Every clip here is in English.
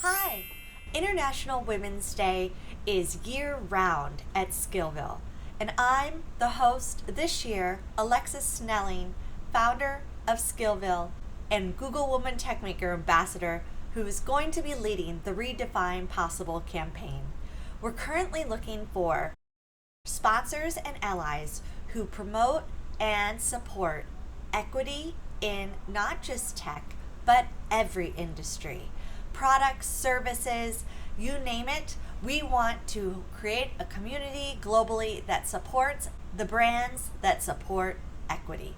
Hi! International Women's Day is year-round at SkillVill, and I'm the host this year, Alexis Snelling, founder of SkillVill and Google Woman Techmaker Ambassador, who is going to be leading the Redefine Possible campaign. We're currently looking for sponsors and allies who promote and support equity in not just tech, but every industry. Products, services, you name it. We want to create a community globally that supports the brands that support equity.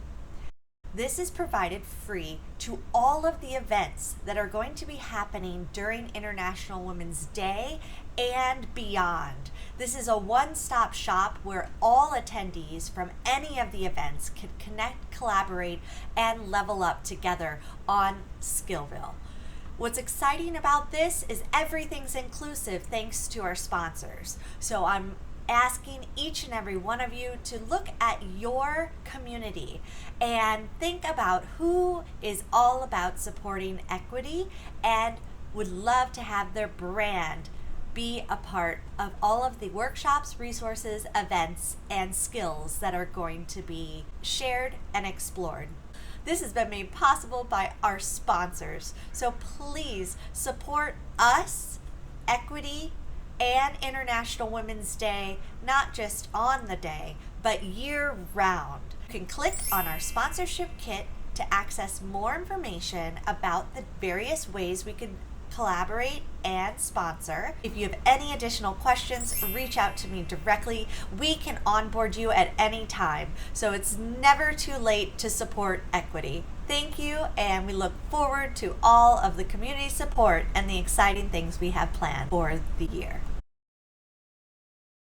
This is provided free to all of the events that are going to be happening during International Women's Day and beyond. This is a one-stop shop where all attendees from any of the events can connect, collaborate, and level up together on SkillVill. What's exciting about this is everything's inclusive thanks to our sponsors. So I'm asking each and every one of you to look at your community and think about who is all about supporting equity and would love to have their brand be a part of all of the workshops, resources, events, and skills that are going to be shared and explored. This has been made possible by our sponsors, so please support us, equity, and International Women's Day, not just on the day, but year-round. You can click on our sponsorship kit to access more information about the various ways we could collaborate and sponsor. If you have any additional questions, reach out to me directly. We can onboard you at any time, so it's never too late to support equity. Thank you, and we look forward to all of the community support and the exciting things we have planned for the year.